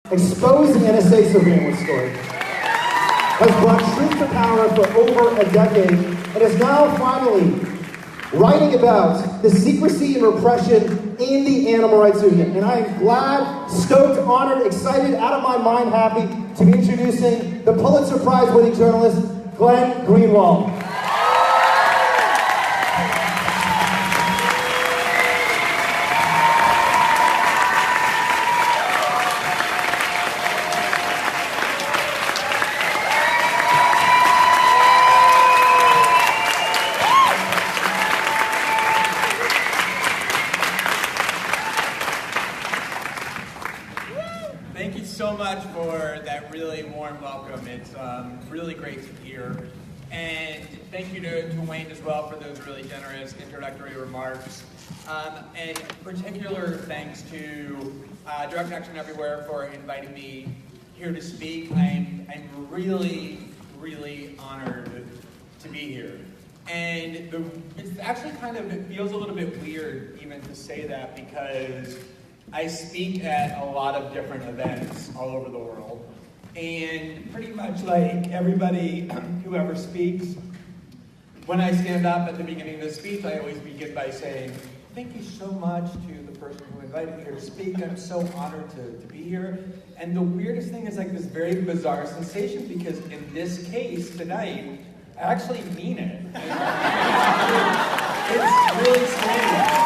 Exposing NSA surveillance story has brought truth to power for over a decade and is now finally writing about the secrecy and repression in the animal rights movement. And I am glad, stoked, honored, excited, out of my mind happy to be introducing the Pulitzer Prize winning journalist, Glenn Greenwald. Thank you so much for that really warm welcome. It's really great to hear. And thank you to Wayne as well for those really generous introductory remarks. And particular thanks to Direct Action Everywhere for inviting me here to speak. I'm really, really honored to be here. And it's actually it feels a little bit weird even to say that, because I speak at a lot of different events all over the world, and pretty much like everybody who ever speaks, when I stand up at the beginning of the speech, I always begin by saying, thank you so much to the person who invited me here to speak. I'm so honored to be here. And the weirdest thing is this very bizarre sensation, because in this case tonight, I actually mean it. It's really strange.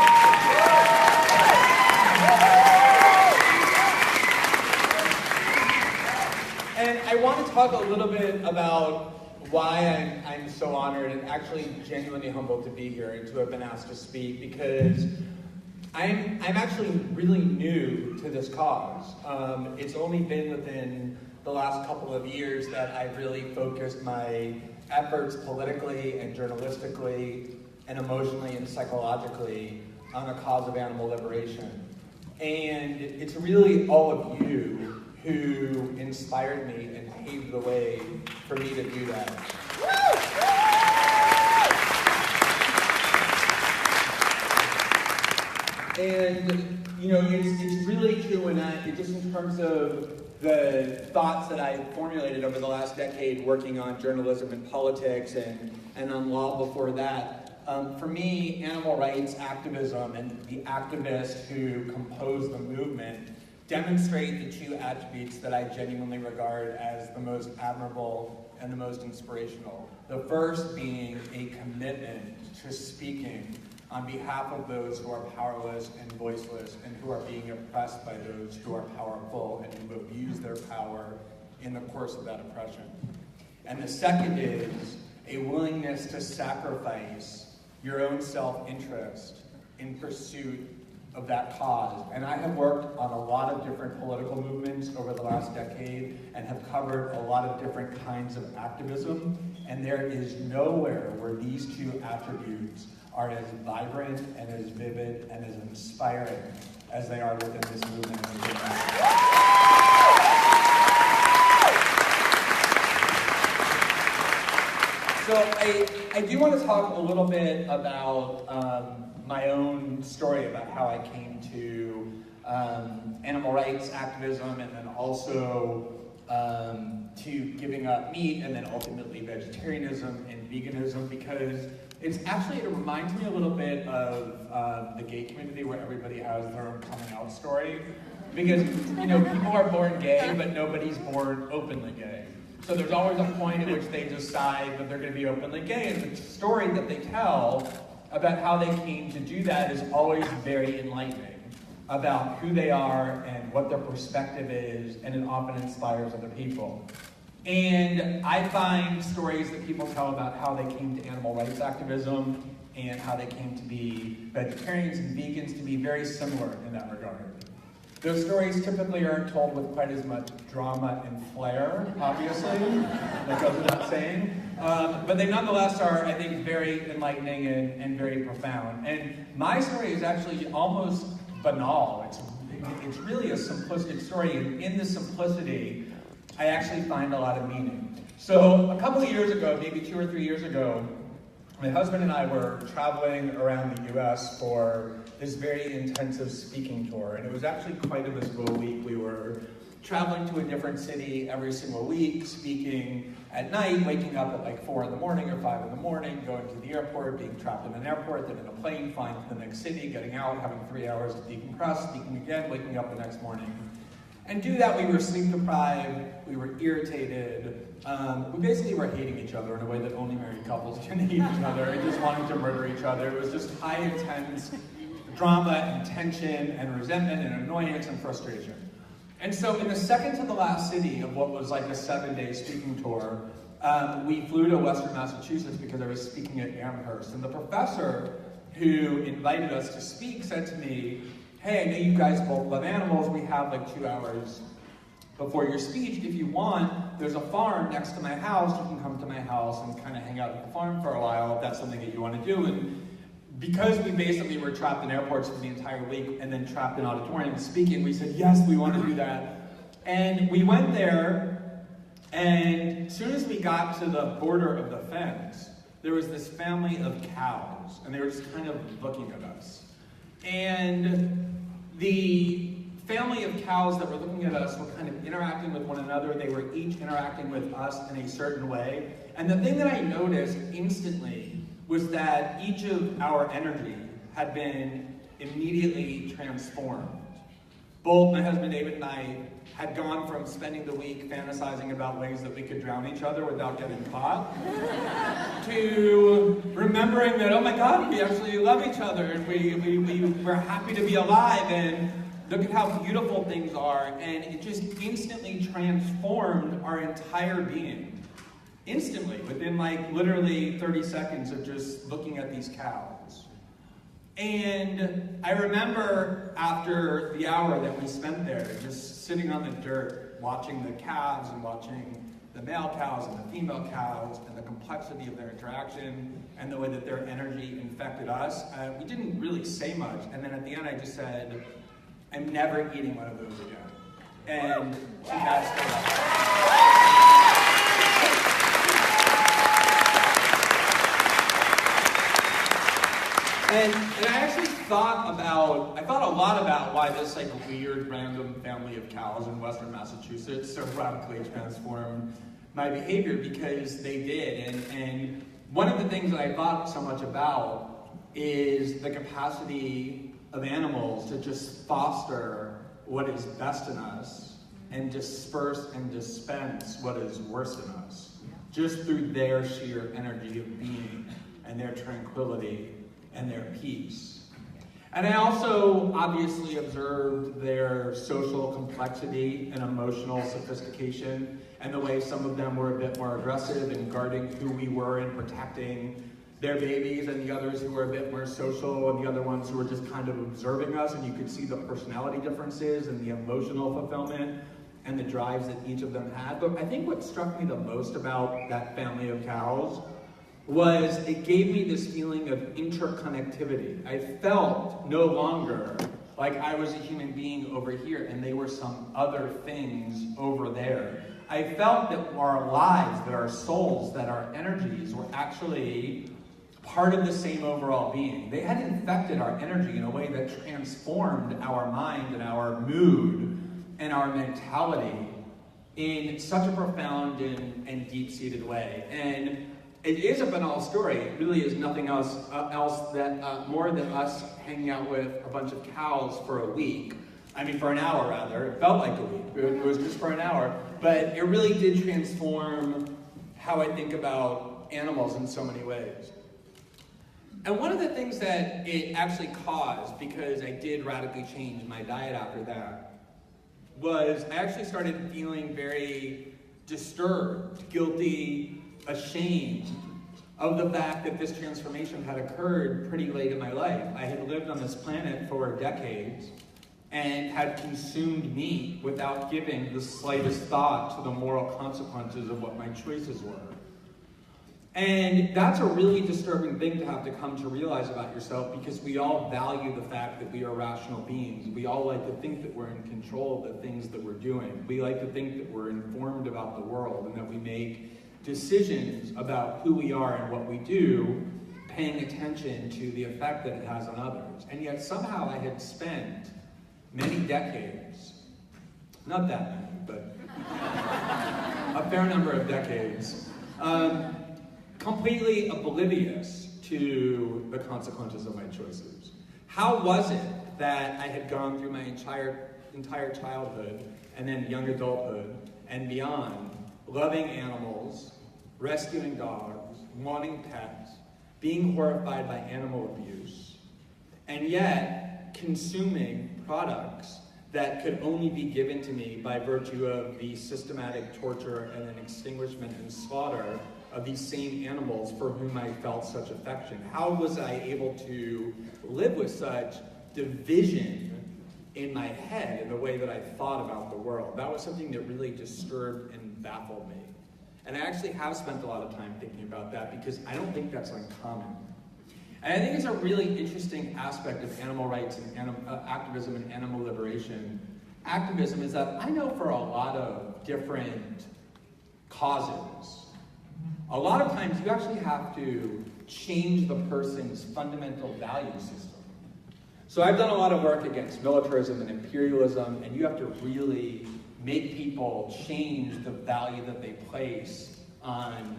And I want to talk a little bit about why I'm so honored and actually genuinely humbled to be here and to have been asked to speak, because I'm actually really new to this cause. It's only been within the last couple of years that I've really focused my efforts politically and journalistically and emotionally and psychologically on the cause of animal liberation. And it's really all of you who inspired me and paved the way for me to do that. And, it's really true, and just in terms of the thoughts that I formulated over the last decade working on journalism and politics and on law before that, for me, animal rights activism and the activists who compose the movement demonstrate the two attributes that I genuinely regard as the most admirable and the most inspirational. The first being a commitment to speaking on behalf of those who are powerless and voiceless and who are being oppressed by those who are powerful and who abuse their power in the course of that oppression. And the second is a willingness to sacrifice your own self-interest in pursuit of that cause. And I have worked on a lot of different political movements over the last decade and have covered a lot of different kinds of activism, and there is nowhere where these two attributes are as vibrant and as vivid and as inspiring as they are within this movement. So I do want to talk a little bit about my own story about how I came to animal rights activism, and then also to giving up meat, and then ultimately vegetarianism and veganism, because it reminds me a little bit of the gay community, where everybody has their own coming out story. Because, people are born gay, but nobody's born openly gay. So there's always a point at which they decide that they're going to be openly gay, and the story that they tell about how they came to do that is always very enlightening about who they are and what their perspective is, and it often inspires other people. And I find stories that people tell about how they came to animal rights activism and how they came to be vegetarians and vegans to be very similar in that regard. Those stories typically aren't told with quite as much drama and flair, obviously, that goes without saying. But they nonetheless are, I think, very enlightening and very profound. And my story is actually almost banal. It's really a simplistic story, and in the simplicity, I actually find a lot of meaning. So a couple of years ago, maybe 2 or 3 years ago, my husband and I were traveling around the US for this very intensive speaking tour, and it was actually quite a visible week. We were traveling to a different city every single week, speaking at night, waking up at like 4 in the morning or 5 in the morning, going to the airport, being trapped in an airport, then in a plane, flying to the next city, getting out, having 3 hours to decompress, speaking again, waking up the next morning. And do that, we were sleep deprived, we were irritated, we basically were hating each other in a way that only married couples can hate each other, and just wanting to murder each other. It was just high intense drama and tension and resentment and annoyance and frustration. And so in the second to the last city of what was like a 7-day speaking tour, we flew to Western Massachusetts because I was speaking at Amherst. And the professor who invited us to speak said to me, hey, I know you guys both love animals. We have like 2 hours before your speech. If you want, there's a farm next to my house. You can come to my house and kind of hang out at the farm for a while if that's something that you want to do. And because we basically were trapped in airports for the entire week and then trapped in auditoriums speaking, we said, yes, we want to do that. And we went there, and as soon as we got to the border of the fence, there was this family of cows, and they were just kind of looking at us. And the family of cows that were looking at us were kind of interacting with one another. They were each interacting with us in a certain way. And the thing that I noticed instantly was that each of our energy had been immediately transformed. Both my husband David and I had gone from spending the week fantasizing about ways that we could drown each other without getting caught, to remembering that, oh my God, we actually love each other, and we're happy to be alive, and look at how beautiful things are, and it just instantly transformed our entire being. Instantly, within like literally 30 seconds of just looking at these cows. And I remember after the hour that we spent there, just sitting on the dirt, watching the calves and watching the male cows and the female cows and the complexity of their interaction and the way that their energy infected us. We didn't really say much. And then at the end I just said, I'm never eating one of those again. And that's And I actually thought a lot about why this like weird random family of cows in Western Massachusetts so radically transformed my behavior, because they did. And one of the things that I thought so much about is the capacity of animals to just foster what is best in us and disperse and dispense what is worse in us, just through their sheer energy of being and their tranquility and their peace. And I also obviously observed their social complexity and emotional sophistication, and the way some of them were a bit more aggressive in guarding who we were and protecting their babies, and the others who were a bit more social, and the other ones who were just kind of observing us, and you could see the personality differences and the emotional fulfillment and the drives that each of them had. But I think what struck me the most about that family of cows was it gave me this feeling of interconnectivity. I felt no longer like I was a human being over here and they were some other things over there. I felt that our lives, that our souls, that our energies were actually part of the same overall being. They had infected our energy in a way that transformed our mind and our mood and our mentality in such a profound and deep-seated way. And it is a banal story. It really is nothing else that more than us hanging out with a bunch of cows for a week. I mean, for an hour rather. It felt like a week. It was just for an hour. But it really did transform how I think about animals in so many ways. And one of the things that it actually caused, because I did radically change my diet after that, was I actually started feeling very disturbed, guilty, ashamed of the fact that this transformation had occurred pretty late in my life. I had lived on this planet for decades and had consumed meat without giving the slightest thought to the moral consequences of what my choices were. And that's a really disturbing thing to have to come to realize about yourself, because we all value the fact that we are rational beings. We all like to think that we're in control of the things that we're doing. We like to think that we're informed about the world and that we make decisions about who we are and what we do, paying attention to the effect that it has on others. And yet somehow I had spent many decades, not that many, a fair number of decades, completely oblivious to the consequences of my choices. How was it that I had gone through my entire childhood and then young adulthood and beyond, loving animals, rescuing dogs, wanting pets, being horrified by animal abuse, and yet consuming products that could only be given to me by virtue of the systematic torture and then extinguishment and slaughter of these same animals for whom I felt such affection? How was I able to live with such division in my head in the way that I thought about the world? That was something that really disturbed and baffled me. And I actually have spent a lot of time thinking about that because I don't think that's uncommon. And I think it's a really interesting aspect of animal rights and activism and animal liberation. Activism is that I know for a lot of different causes, a lot of times you actually have to change the person's fundamental value system. So I've done a lot of work against militarism and imperialism, and you have to really make people change the value that they place on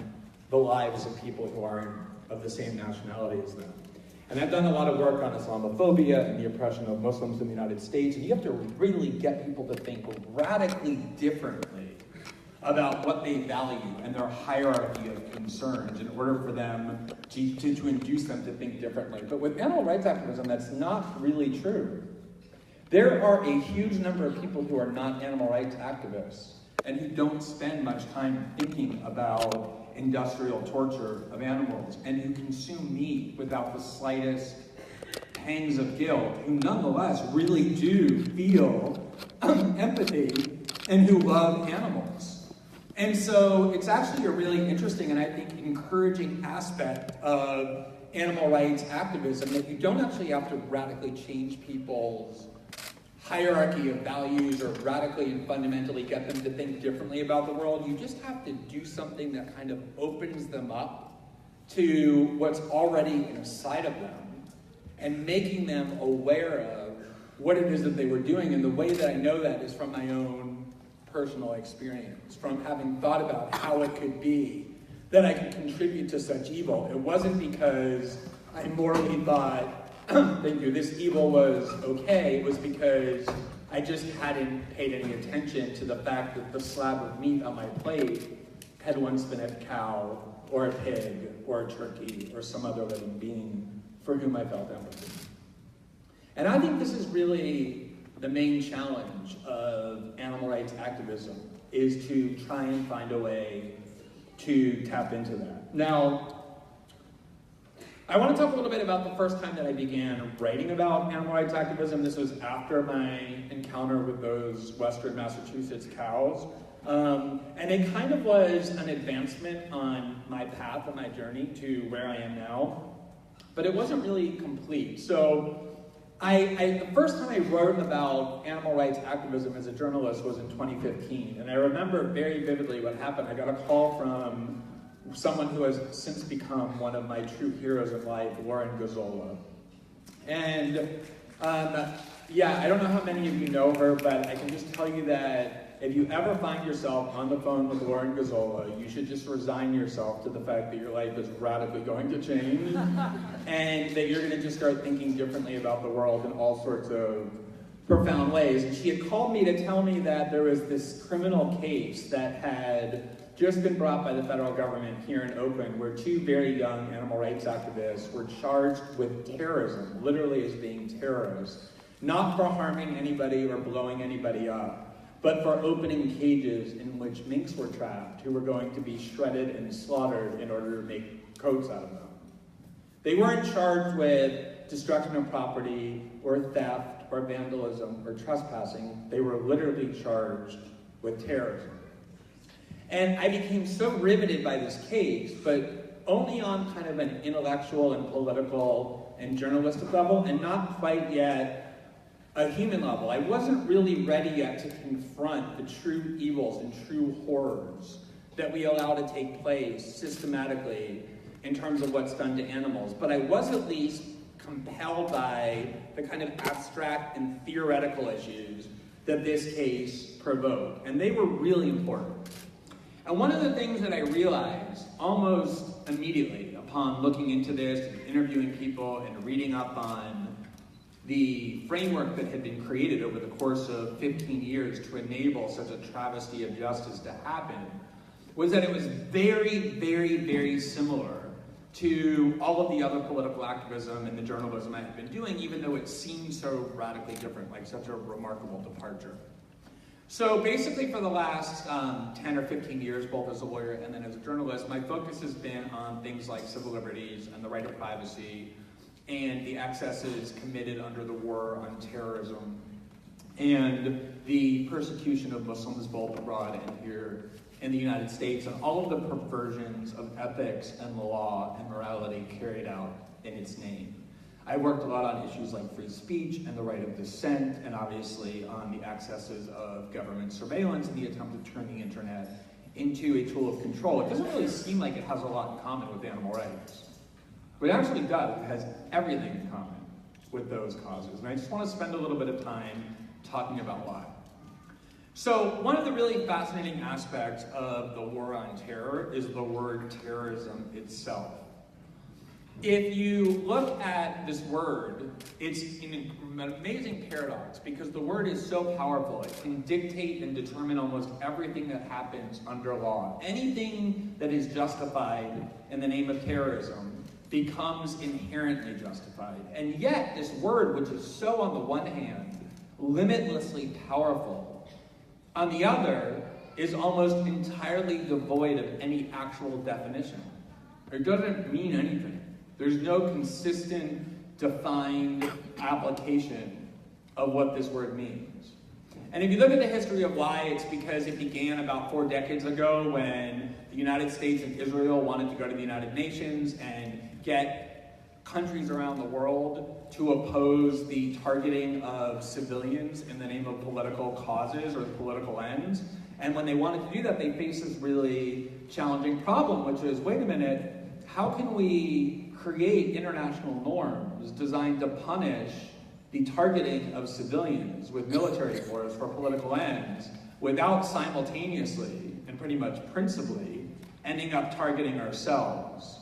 the lives of people who are of the same nationality as them. And I've done a lot of work on Islamophobia and the oppression of Muslims in the United States, and you have to really get people to think radically differently about what they value and their hierarchy of concerns in order for them to induce them to think differently. But with animal rights activism, that's not really true. There are a huge number of people who are not animal rights activists and who don't spend much time thinking about industrial torture of animals and who consume meat without the slightest pangs of guilt, who nonetheless really do feel empathy and who love animals. And so it's actually a really interesting and I think encouraging aspect of animal rights activism that you don't actually have to radically change people's hierarchy of values or radically and fundamentally get them to think differently about the world. You just have to do something that kind of opens them up to what's already inside of them and making them aware of what it is that they were doing. And the way that I know that is from my own personal experience, from having thought about how it could be that I could contribute to such evil. It wasn't because I morally thought, thank you, this evil was okay. It was because I just hadn't paid any attention to the fact that the slab of meat on my plate had once been a cow or a pig or a turkey or some other living being for whom I felt empathy. And I think this is really the main challenge of animal rights activism, is to try and find a way to tap into that. Now, I want to talk a little bit about the first time that I began writing about animal rights activism. This was after my encounter with those Western Massachusetts cows. And it kind of was an advancement on my path and my journey to where I am now. But it wasn't really complete. So the first time I wrote about animal rights activism as a journalist was in 2015. And I remember very vividly what happened. I got a call from someone who has since become one of my true heroes in life, Lauren Gazzola. And yeah, I don't know how many of you know her, but I can just tell you that if you ever find yourself on the phone with Lauren Gazzola, you should just resign yourself to the fact that your life is radically going to change and that you're going to just start thinking differently about the world in all sorts of profound ways. And she had called me to tell me that there was this criminal case that had just been brought by the federal government here in Oakland, where two very young animal rights activists were charged with terrorism, literally as being terrorists, not for harming anybody or blowing anybody up, but for opening cages in which minks were trapped, who were going to be shredded and slaughtered in order to make coats out of them. They weren't charged with destruction of property or theft or vandalism or trespassing. They were literally charged with terrorism. And I became so riveted by this case, but only on kind of an intellectual and political and journalistic level, and not quite yet a human level. I wasn't really ready yet to confront the true evils and true horrors that we allow to take place systematically in terms of what's done to animals. But I was at least compelled by the kind of abstract and theoretical issues that this case provoked. And they were really important. And one of the things that I realized almost immediately upon looking into this and interviewing people and reading up on the framework that had been created over the course of 15 years to enable such a travesty of justice to happen was that it was very, very, very similar to all of the other political activism and the journalism I had been doing, even though it seemed so radically different, like such a remarkable departure. So basically for the last 10 or 15 years, both as a lawyer and then as a journalist, my focus has been on things like civil liberties and the right of privacy and the excesses committed under the war on terrorism and the persecution of Muslims both abroad and here in the United States, and all of the perversions of ethics and law and morality carried out in its name. I worked a lot on issues like free speech and the right of dissent, and obviously on the excesses of government surveillance and the attempt to turn the internet into a tool of control. It doesn't really seem like it has a lot in common with animal rights, but it actually does. It has everything in common with those causes, and I just want to spend a little bit of time talking about why. So one of the really fascinating aspects of the war on terror is the word terrorism itself. If you look at this word, it's an amazing paradox because the word is so powerful. It can dictate and determine almost everything that happens under law. Anything that is justified in the name of terrorism becomes inherently justified. And yet, this word, which is so on the one hand, limitlessly powerful, on the other, is almost entirely devoid of any actual definition. It doesn't mean anything. There's no consistent, defined application of what this word means. And if you look at the history of why, it's because it began about 4 decades ago when the United States and Israel wanted to go to the United Nations and get countries around the world to oppose the targeting of civilians in the name of political causes or political ends. And when they wanted to do that, they faced this really challenging problem, which is, wait a minute, how can we create international norms designed to punish the targeting of civilians with military force for political ends without simultaneously, and pretty much principally, ending up targeting ourselves?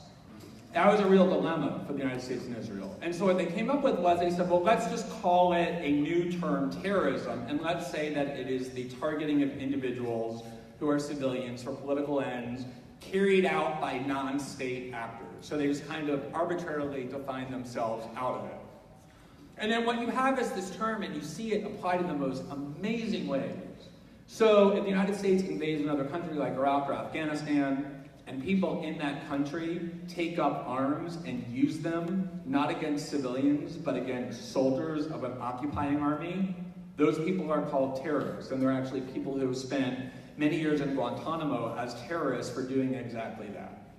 That was a real dilemma for the United States and Israel. And so what they came up with was, they said, well, let's just call it a new term, terrorism, and let's say that it is the targeting of individuals who are civilians for political ends carried out by non-state actors. So they just kind of arbitrarily define themselves out of it. And then what you have is this term, and you see it applied in the most amazing ways. So if the United States invades another country like Iraq or Afghanistan, and people in that country take up arms and use them, not against civilians, but against soldiers of an occupying army, those people are called terrorists. And they're actually people who spent many years in Guantanamo as terrorists for doing exactly that.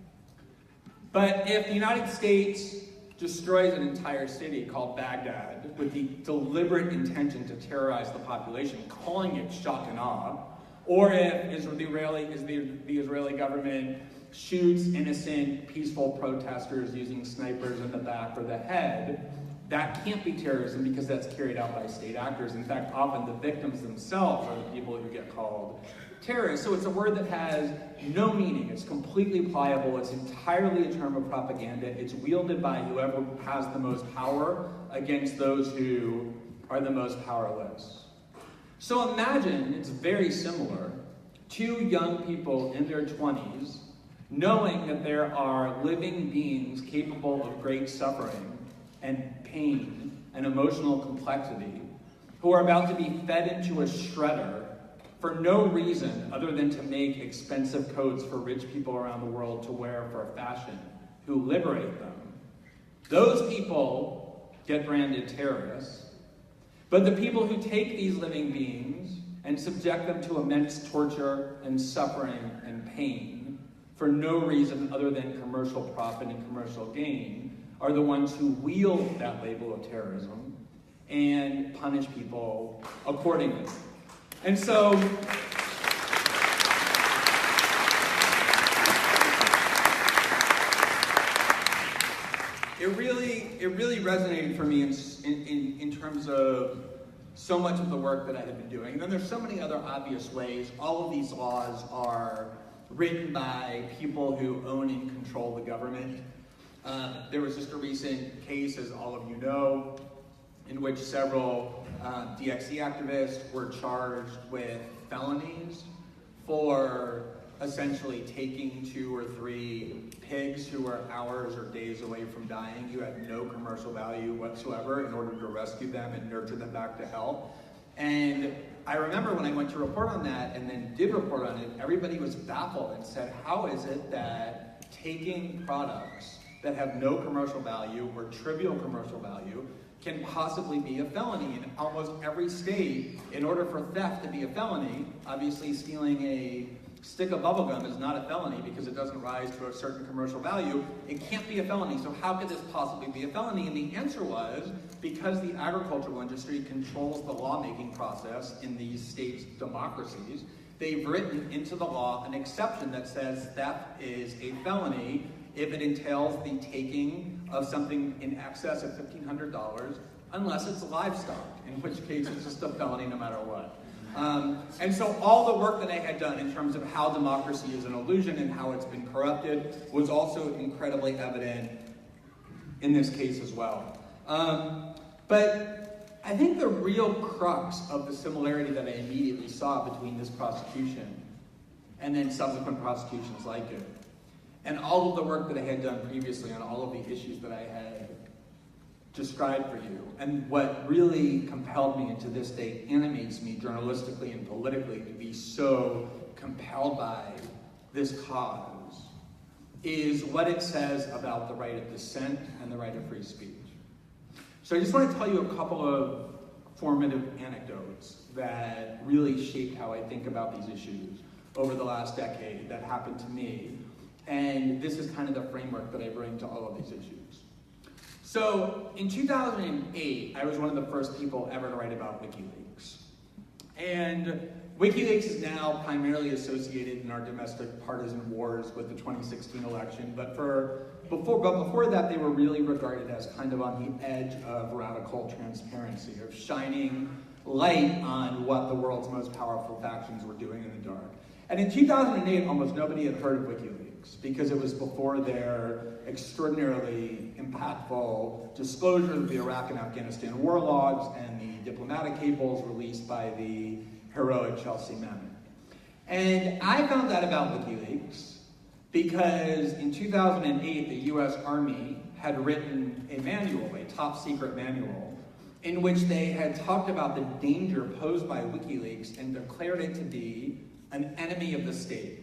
But if the United States destroys an entire city called Baghdad with the deliberate intention to terrorize the population, calling it shock and awe, or if the Israeli government shoots innocent, peaceful protesters using snipers in the back or the head, that can't be terrorism because that's carried out by state actors. In fact, often the victims themselves are the people who get called terrorists. So it's a word that has no meaning. It's completely pliable. It's entirely a term of propaganda. It's wielded by whoever has the most power against those who are the most powerless. So imagine, it's very similar, 2 young people in their 20s knowing that there are living beings capable of great suffering and pain and emotional complexity who are about to be fed into a shredder for no reason other than to make expensive coats for rich people around the world to wear for fashion, who liberate them. Those people get branded terrorists, but the people who take these living beings and subject them to immense torture and suffering and pain for no reason other than commercial profit and commercial gain are the ones who wield that label of terrorism and punish people accordingly. And so it really resonated for me in terms of so much of the work that I had been doing. And then there's so many other obvious ways. All of these laws are written by people who own and control the government. There was just a recent case, as all of you know, in which several DXE activists were charged with felonies for essentially taking 2 or 3 pigs who were hours or days away from dying, who had no commercial value whatsoever, in order to rescue them and nurture them back to health. And I remember when I went to report on that and then did report on it, everybody was baffled and said, how is it that taking products that have no commercial value or trivial commercial value can possibly be a felony? In almost every state, in order for theft to be a felony, obviously stealing a stick of bubblegum is not a felony because it doesn't rise to a certain commercial value. It can't be a felony, so how could this possibly be a felony? And the answer was, because the agricultural industry controls the lawmaking process in these states' democracies, they've written into the law an exception that says theft is a felony if it entails the taking of something in excess of $1,500, unless it's livestock, in which case it's just a felony no matter what. And so all the work that I had done in terms of how democracy is an illusion and how it's been corrupted was also incredibly evident in this case as well. But I think the real crux of the similarity that I immediately saw between this prosecution and then subsequent prosecutions like it, and all of the work that I had done previously on all of the issues that I had described for you, and what really compelled me, and to this day animates me journalistically and politically to be so compelled by this cause, is what it says about the right of dissent and the right of free speech. So I just want to tell you a couple of formative anecdotes that really shaped how I think about these issues over the last decade that happened to me. And this is kind of the framework that I bring to all of these issues. So in 2008, I was one of the first people ever to write about WikiLeaks. And WikiLeaks is now primarily associated in our domestic partisan wars with the 2016 election, but before that, they were really regarded as kind of on the edge of radical transparency, of shining light on what the world's most powerful factions were doing in the dark. And in 2008, almost nobody had heard of WikiLeaks because it was before their extraordinarily impactful disclosure of the Iraq and Afghanistan war logs and the diplomatic cables released by the heroic Chelsea Manning. And I found out about WikiLeaks because in 2008, the US Army had written a manual, a top secret manual, in which they had talked about the danger posed by WikiLeaks and declared it to be an enemy of the state.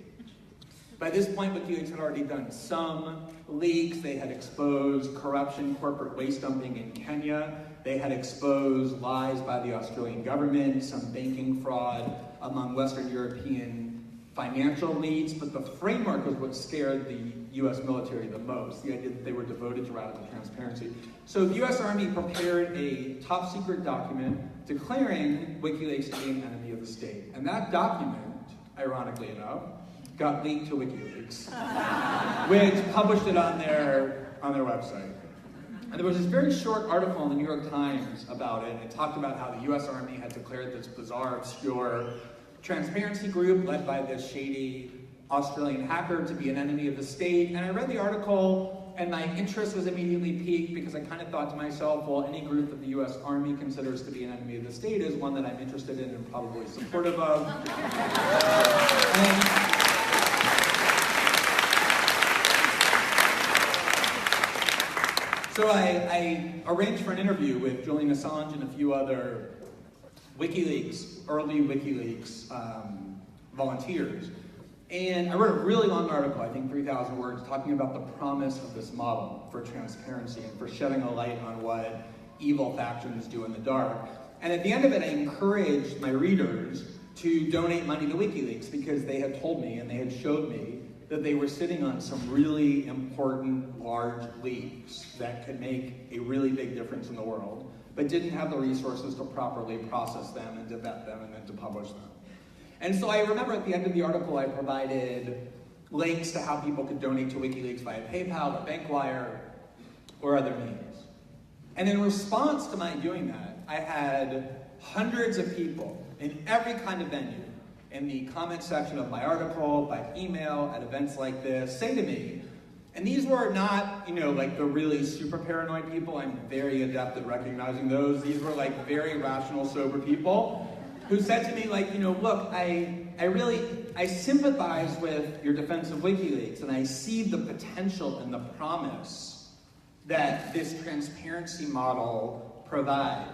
By this point, WikiLeaks had already done some leaks. They had exposed corruption, corporate waste dumping in Kenya. They had exposed lies by the Australian government, some banking fraud among Western European financial elites. But the framework was what scared the US military the most, the idea that they were devoted to radical transparency. So the US Army prepared a top secret document declaring WikiLeaks to be an enemy of the state. And that document, ironically enough, got leaked to WikiLeaks, which published it on their website. And there was this very short article in the New York Times about it. It talked about how the US Army had declared this bizarre, obscure transparency group led by this shady Australian hacker to be an enemy of the state. And I read the article, and my interest was immediately piqued because I kind of thought to myself, well, any group that the US Army considers to be an enemy of the state is one that I'm interested in and probably supportive of. So I arranged for an interview with Julian Assange and a few other early WikiLeaks volunteers. And I wrote a really long article, I think 3,000 words, talking about the promise of this model for transparency and for shedding a light on what evil factions do in the dark. And at the end of it, I encouraged my readers to donate money to WikiLeaks because they had told me and they had showed me that they were sitting on some really important, large leaks that could make a really big difference in the world, but didn't have the resources to properly process them and to vet them and then to publish them. And so I remember at the end of the article, I provided links to how people could donate to WikiLeaks via PayPal or BankWire or other means. And in response to my doing that, I had hundreds of people in every kind of venue in the comment section of my article, by email, at events like this, say to me, and these were not, like the really super paranoid people. I'm very adept at recognizing those. These were like very rational, sober people who said to me, like, look, I sympathize with your defense of WikiLeaks, and I see the potential and the promise that this transparency model provides.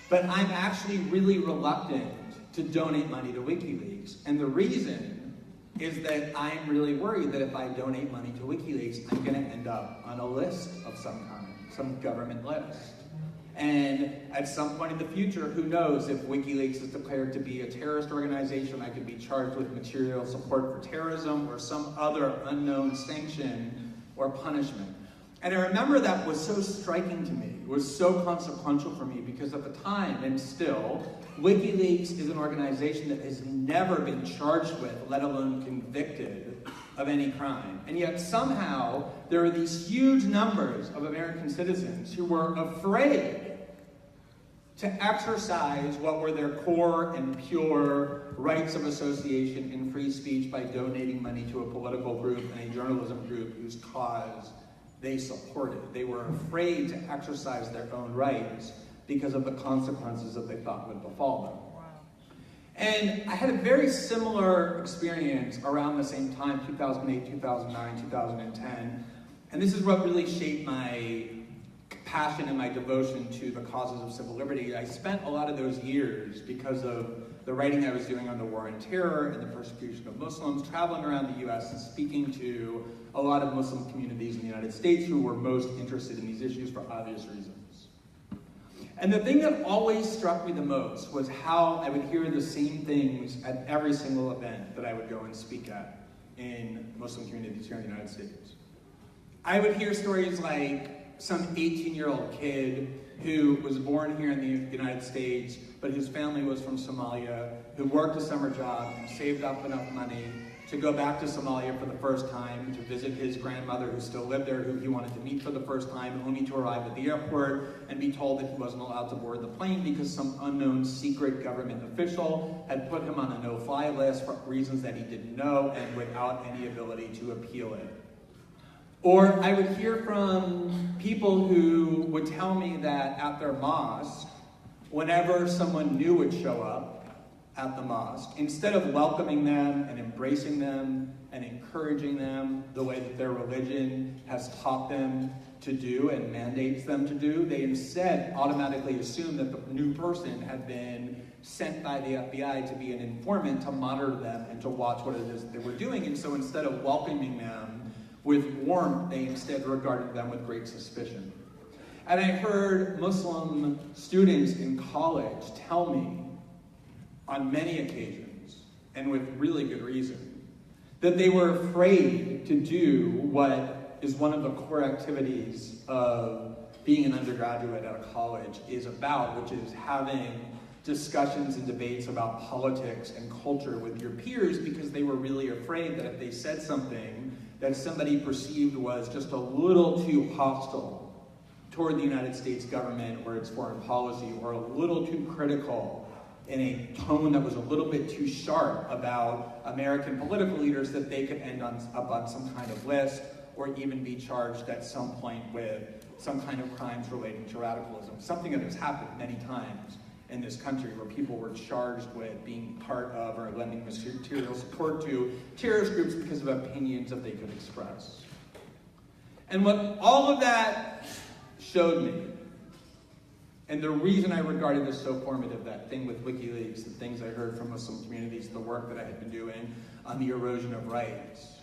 But I'm actually really reluctant to donate money to WikiLeaks. And the reason is that I'm really worried that if I donate money to WikiLeaks, I'm going to end up on a list of some kind, some government list. And at some point in the future, who knows, if WikiLeaks is declared to be a terrorist organization, I could be charged with material support for terrorism or some other unknown sanction or punishment. And I remember that was so striking to me. It was so consequential for me because at the time, and still, WikiLeaks is an organization that has never been charged with, let alone convicted, of any crime. And yet somehow, there are these huge numbers of American citizens who were afraid to exercise what were their core and pure rights of association and free speech by donating money to a political group and a journalism group whose cause they supported. They were afraid to exercise their own rights because of the consequences that they thought would befall them. And I had a very similar experience around the same time, 2008, 2009, 2010. And this is what really shaped my passion and my devotion to the causes of civil liberty. I spent a lot of those years, because of the writing I was doing on the war on terror and the persecution of Muslims, traveling around the US and speaking to a lot of Muslim communities in the United States who were most interested in these issues for obvious reasons. And the thing that always struck me the most was how I would hear the same things at every single event that I would go and speak at in Muslim communities here in the United States. I would hear stories like some 18-year-old kid who was born here in the United States, but whose family was from Somalia, who worked a summer job, saved up enough money to go back to Somalia for the first time, to visit his grandmother who still lived there, who he wanted to meet for the first time, only to arrive at the airport and be told that he wasn't allowed to board the plane because some unknown secret government official had put him on a no-fly list for reasons that he didn't know and without any ability to appeal it. Or I would hear from people who would tell me that at their mosque, whenever someone new would show up at the mosque, instead of welcoming them and embracing them and encouraging them the way that their religion has taught them to do and mandates them to do, they instead automatically assume that the new person had been sent by the FBI to be an informant to monitor them and to watch what it is they were doing. And so instead of welcoming them with warmth, they instead regarded them with great suspicion. And I heard Muslim students in college tell me on many occasions, and with really good reason, that they were afraid to do what is one of the core activities of being an undergraduate at a college is about, which is having discussions and debates about politics and culture with your peers, because they were really afraid that if they said something that somebody perceived was just a little too hostile toward the United States government or its foreign policy, or a little too critical in a tone that was a little bit too sharp about American political leaders, that they could end up on some kind of list or even be charged at some point with some kind of crimes relating to radicalism. Something that has happened many times in this country, where people were charged with being part of or lending material support to terrorist groups because of opinions that they could express. And what all of that showed me, and the reason I regarded this so formative, that thing with WikiLeaks, the things I heard from Muslim communities, the work that I had been doing on the erosion of rights,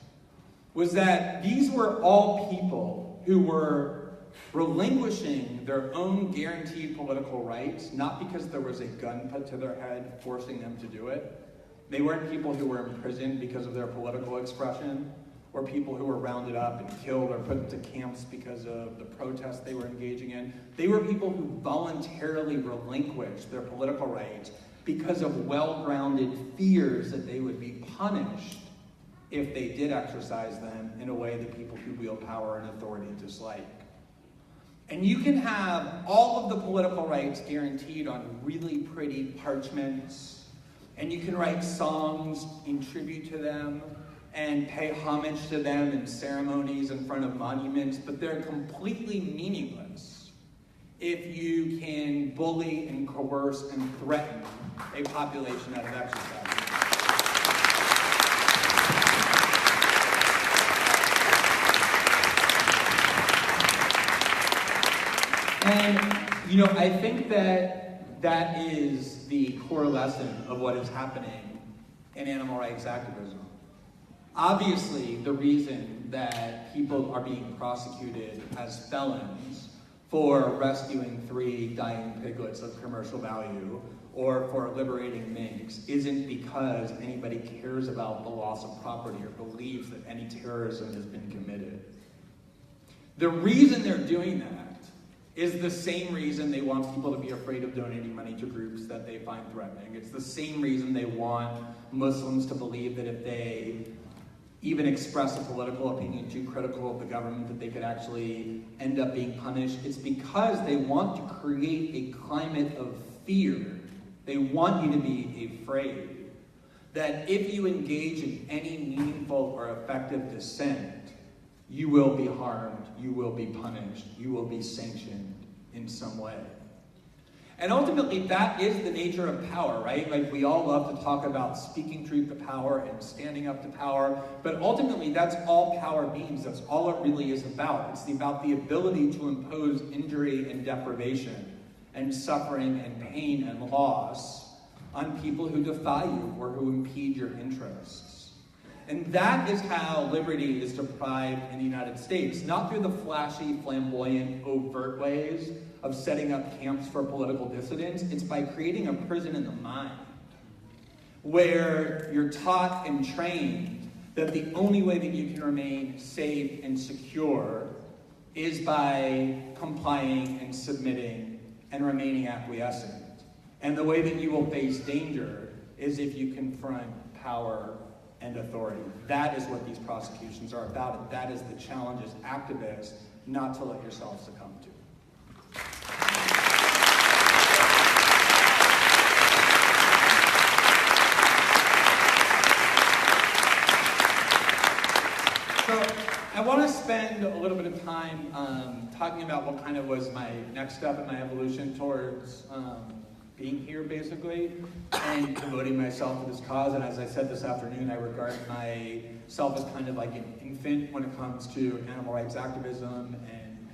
was that these were all people who were relinquishing their own guaranteed political rights, not because there was a gun put to their head forcing them to do it. They weren't people who were imprisoned because of their political expression, or people who were rounded up and killed or put into camps because of the protests they were engaging in. They were people who voluntarily relinquished their political rights because of well-grounded fears that they would be punished if they did exercise them in a way that people who wield power and authority dislike. And you can have all of the political rights guaranteed on really pretty parchments And you can write songs in tribute to them and pay homage to them in ceremonies in front of monuments, but they're completely meaningless if you can bully and coerce and threaten a population out of exercise. And, you know, I think that that is the core lesson of what is happening in animal rights activism. Obviously, the reason that people are being prosecuted as felons for rescuing 3 dying piglets of commercial value or for liberating minks isn't because anybody cares about the loss of property or believes that any terrorism has been committed. The reason they're doing that is the same reason they want people to be afraid of donating money to groups that they find threatening. It's the same reason they want Muslims to believe that if they even express a political opinion too critical of the government, that they could actually end up being punished. It's because they want to create a climate of fear. They want you to be afraid that if you engage in any meaningful or effective dissent, you will be harmed, you will be punished, you will be sanctioned in some way. And ultimately, that is the nature of power, right? Like, we all love to talk about speaking truth to power and standing up to power, but ultimately, that's all power means. That's all it really is about. It's about the ability to impose injury and deprivation and suffering and pain and loss on people who defy you or who impede your interests. And that is how liberty is deprived in the United States, not through the flashy, flamboyant, overt ways of setting up camps for political dissidents. It's by creating a prison in the mind where you're taught and trained that the only way that you can remain safe and secure is by complying and submitting and remaining acquiescent. And the way that you will face danger is if you confront power and authority. That is what these prosecutions are about, and that is the challenge as activists not to let yourself succumb to. So I want to spend a little bit of time talking about what kind of was my next step in my evolution towards being here, basically, and devoting myself to this cause. And as I said this afternoon, I regard myself as kind of like an infant when it comes to animal rights activism and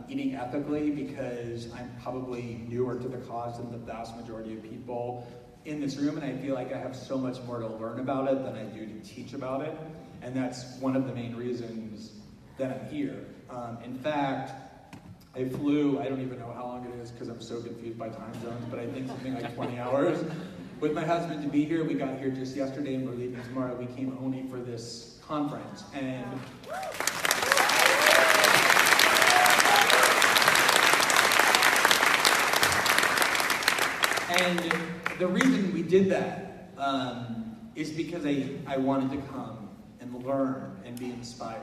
eating ethically, because I'm probably newer to the cause than the vast majority of people in this room, and I feel like I have so much more to learn about it than I do to teach about it. And that's one of the main reasons that I'm here. In fact, I flew, I don't even know how long it is because I'm so confused by time zones, but I think something like 20 hours with my husband to be here. We got here just yesterday and we're leaving tomorrow. We came only for this conference. And the reason we did that is because I wanted to come and learn and be inspired.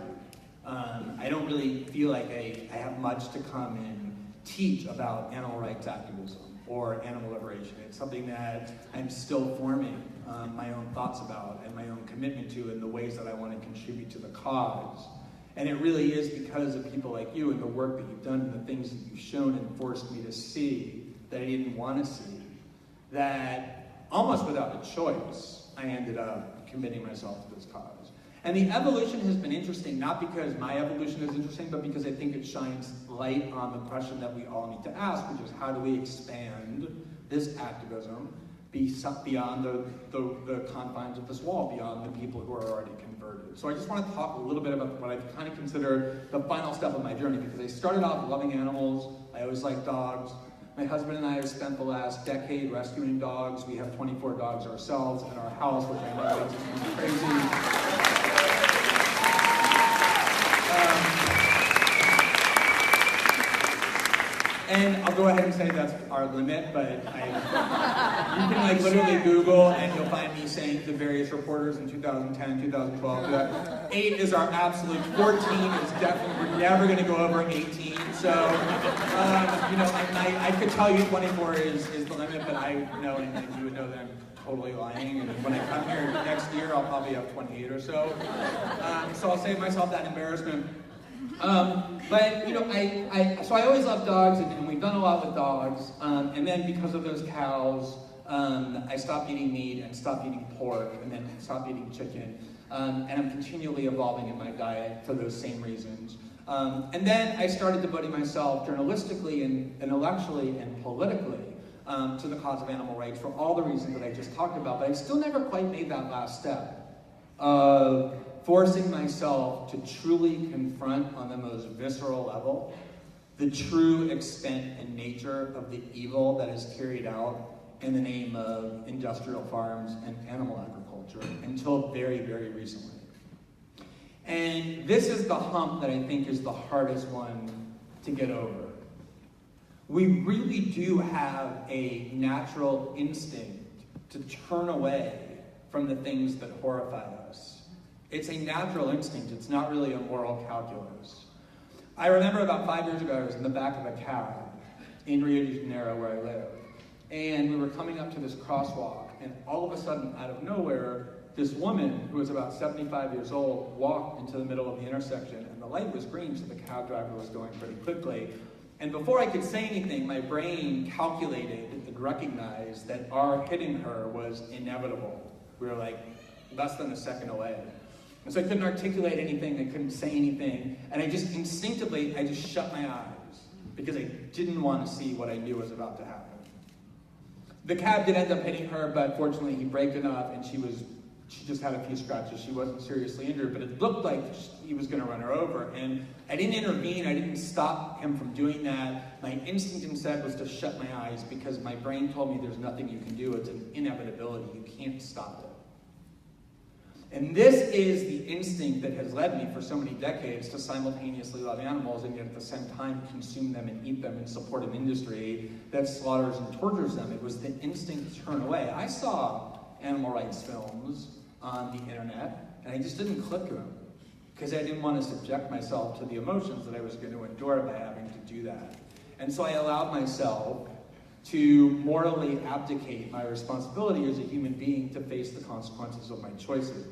I don't really feel like I have much to come and teach about animal rights activism or animal liberation. It's something that I'm still forming my own thoughts about and my own commitment to in the ways that I want to contribute to the cause. And it really is because of people like you and the work that you've done and the things that you've shown and forced me to see that I didn't want to see, that almost without a choice, I ended up committing myself to this cause. And the evolution has been interesting, not because my evolution is interesting, but because I think it shines light on the question that we all need to ask, which is how do we expand this activism beyond the confines of this wall, beyond the people who are already converted. So I just want to talk a little bit about what I kind of consider the final step of my journey, because I started off loving animals. I always liked dogs. My husband and I have spent the last decade rescuing dogs. We have 24 dogs ourselves in our house, which I know is crazy. And I'll go ahead and say that's our limit, but you can literally Google and you'll find me saying to various reporters in 2010, 2012, that 8 is our absolute, 14 is definitely, we're never going to go over 18. So, I could tell you 24 is the limit, but I know, and you would know them totally lying, and when I come here next year, I'll probably have 28 or so. So I'll save myself that embarrassment. But, you know, so I always loved dogs, and we've done a lot with dogs. And then because of those cows, I stopped eating meat and stopped eating pork, and then stopped eating chicken. And I'm continually evolving in my diet for those same reasons. And then I started devoting myself journalistically and intellectually and politically to the cause of animal rights for all the reasons that I just talked about. But I still never quite made that last step of forcing myself to truly confront on the most visceral level the true extent and nature of the evil that is carried out in the name of industrial farms and animal agriculture until very, very recently. And this is the hump that I think is the hardest one to get over. We really do have a natural instinct to turn away from the things that horrify us. It's a natural instinct. It's not really a moral calculus. I remember about 5 years ago, I was in the back of a cab in Rio de Janeiro, where I live. And we were coming up to this crosswalk, and all of a sudden, out of nowhere, this woman, who was about 75 years old, walked into the middle of the intersection, and the light was green, so the cab driver was going pretty quickly. And before I could say anything, my brain calculated and recognized that our hitting her was inevitable. We were like less than a second away. And so I couldn't articulate anything, I couldn't say anything, and I just instinctively, I just shut my eyes because I didn't want to see what I knew was about to happen. The cab did end up hitting her, but fortunately he braked enough, and she just had a few scratches. She wasn't seriously injured, but it looked like he was going to run her over. And I didn't intervene. I didn't stop him from doing that. My instinct instead was to shut my eyes because my brain told me there's nothing you can do. It's an inevitability. You can't stop it. And this is the instinct that has led me for so many decades to simultaneously love animals and yet at the same time consume them and eat them and support an industry that slaughters and tortures them. It was the instinct to turn away. I saw animal rights films on the internet, and I just didn't click them because I didn't want to subject myself to the emotions that I was going to endure by having to do that. And so I allowed myself to morally abdicate my responsibility as a human being to face the consequences of my choices.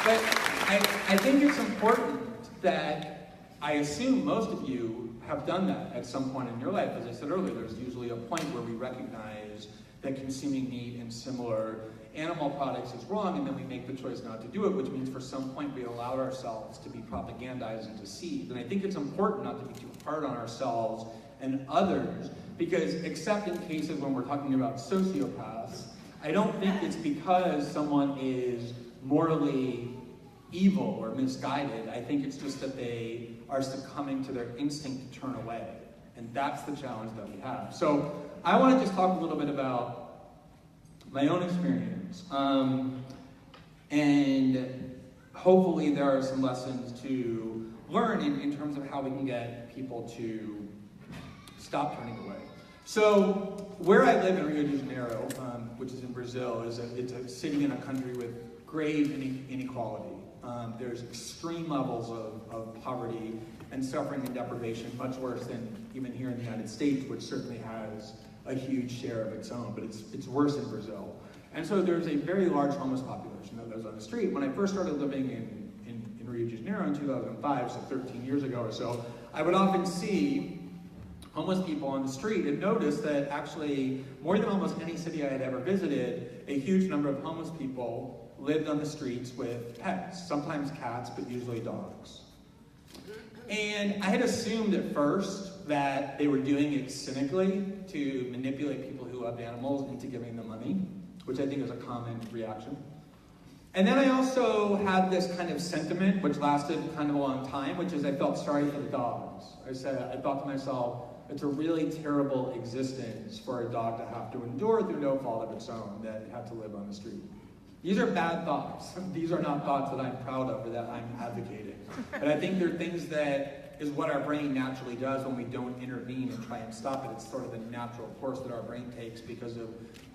But I think it's important that I assume most of you have done that at some point in your life. As I said earlier, there's usually a point where we recognize that consuming meat and similar animal products is wrong, and then we make the choice not to do it, which means for some point we allowed ourselves to be propagandized and deceived. And I think it's important not to be too hard on ourselves and others, because except in cases when we're talking about sociopaths, I don't think it's because someone is morally evil or misguided. I think it's just that they are succumbing to their instinct to turn away. And that's the challenge that we have. So I want to just talk a little bit about my own experience. And hopefully there are some lessons to learn in terms of how we can get people to stop turning away. So where I live in Rio de Janeiro, which is in Brazil, it's a city in a country with grave inequality. There's extreme levels of poverty and suffering and deprivation, much worse than even here in the United States, which certainly has a huge share of its own, but it's worse in Brazil. And so there's a very large homeless population that lives on the street. When I first started living in Rio de Janeiro in 2005, so 13 years ago or so, I would often see homeless people on the street and notice that actually, more than almost any city I had ever visited, a huge number of homeless people lived on the streets with pets, sometimes cats, but usually dogs. And I had assumed at first that they were doing it cynically to manipulate people who loved animals into giving them money, which I think is a common reaction. And then I also had this kind of sentiment, which lasted kind of a long time, which is I felt sorry for the dogs. I thought to myself, it's a really terrible existence for a dog to have to endure through no fault of its own, that it had to live on the street. These are bad thoughts. These are not thoughts that I'm proud of or that I'm advocating. But I think they're things that is what our brain naturally does when we don't intervene and try and stop it. It's sort of the natural course that our brain takes because of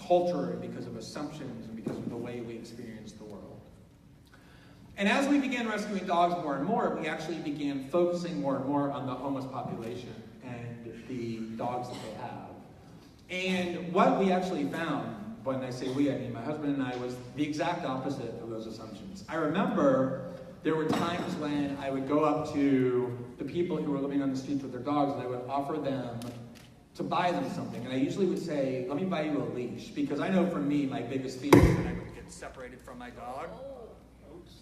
culture and because of assumptions and because of the way we experience the world. And as we began rescuing dogs more and more, we actually began focusing more and more on the homeless population. And the dogs that they have. And what we actually found, when I say we, I mean my husband and I, was the exact opposite of those assumptions. I remember there were times when I would go up to the people who were living on the streets with their dogs and I would offer them to buy them something. And I usually would say, let me buy you a leash. Because I know for me, my biggest fear is that I would get separated from my dog. Oops.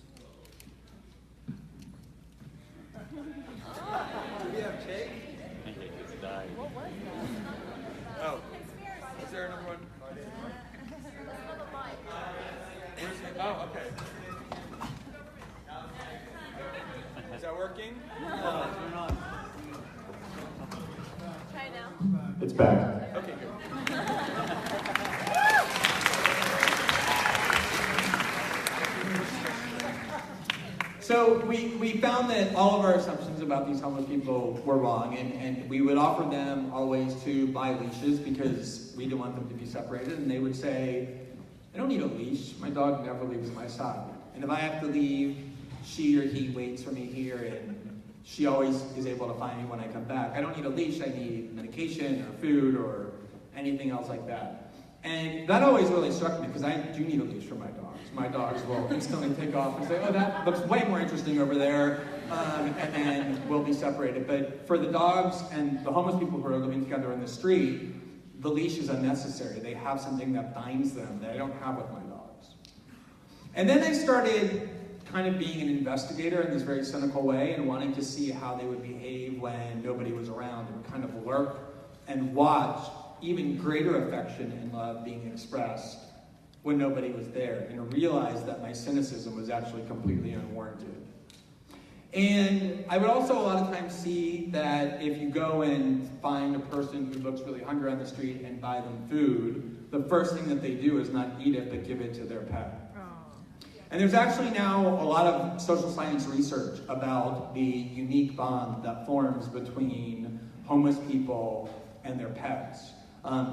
Do we have cake? What was that? Oh. Is there another one? Where's it? Oh, okay. Is that working? No, turn on. Try now. It's back. Okay, good. So we found that all of our assumptions about these homeless people were wrong, and we would offer them always to buy leashes because we didn't want them to be separated, and they would say, I don't need a leash, my dog never leaves my side. And if I have to leave, she or he waits for me here, and she always is able to find me when I come back. I don't need a leash, I need medication or food or anything else like that. And that always really struck me because I do need a leash for my dogs. My dogs will instantly take off and say, oh, that looks way more interesting over there, and then we'll be separated. But for the dogs and the homeless people who are living together in the street, the leash is unnecessary. They have something that binds them that I don't have with my dogs. And then I started kind of being an investigator in this very cynical way and wanting to see how they would behave when nobody was around and kind of lurk and watch even greater affection and love being expressed when nobody was there, and realized that my cynicism was actually completely unwarranted. And I would also a lot of times see that if you go and find a person who looks really hungry on the street and buy them food, the first thing that they do is not eat it, but give it to their pet. And there's actually now a lot of social science research about the unique bond that forms between homeless people and their pets.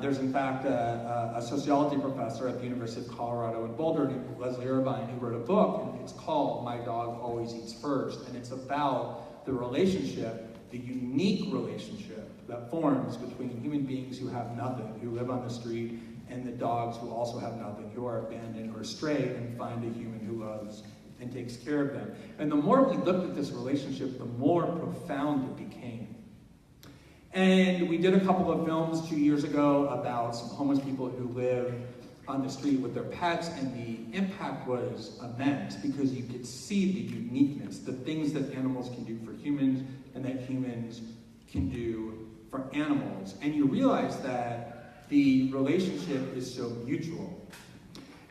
There's in fact a sociology professor at the University of Colorado in Boulder named Leslie Irvine who wrote a book, and it's called My Dog Always Eats First, and it's about the relationship, the unique relationship that forms between human beings who have nothing, who live on the street, and the dogs who also have nothing, who are abandoned or stray and find a human who loves and takes care of them. And the more we looked at this relationship, the more profound it became. And we did a couple of films 2 years ago about some homeless people who live on the street with their pets, and the impact was immense because you could see the uniqueness, the things that animals can do for humans and that humans can do for animals. And you realize that the relationship is so mutual.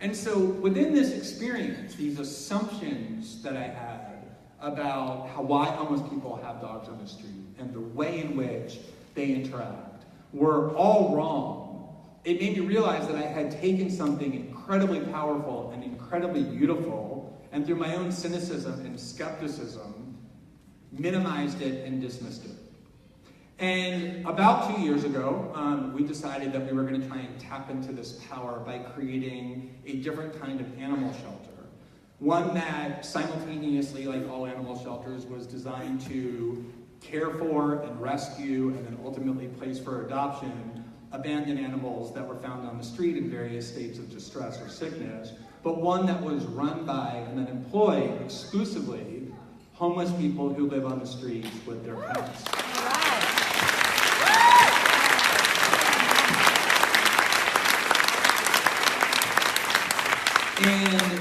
And so within this experience, these assumptions that I had about why homeless people have dogs on the street and the way in which they interact were all wrong. It made me realize that I had taken something incredibly powerful and incredibly beautiful, and through my own cynicism and skepticism, minimized it and dismissed it. And about 2 years ago, we decided that we were going to try and tap into this power by creating a different kind of animal shelter. One that simultaneously, like all animal shelters, was designed to care for and rescue and then ultimately place for adoption abandoned animals that were found on the street in various states of distress or sickness, but one that was run by and then employed exclusively homeless people who live on the streets with their pets. And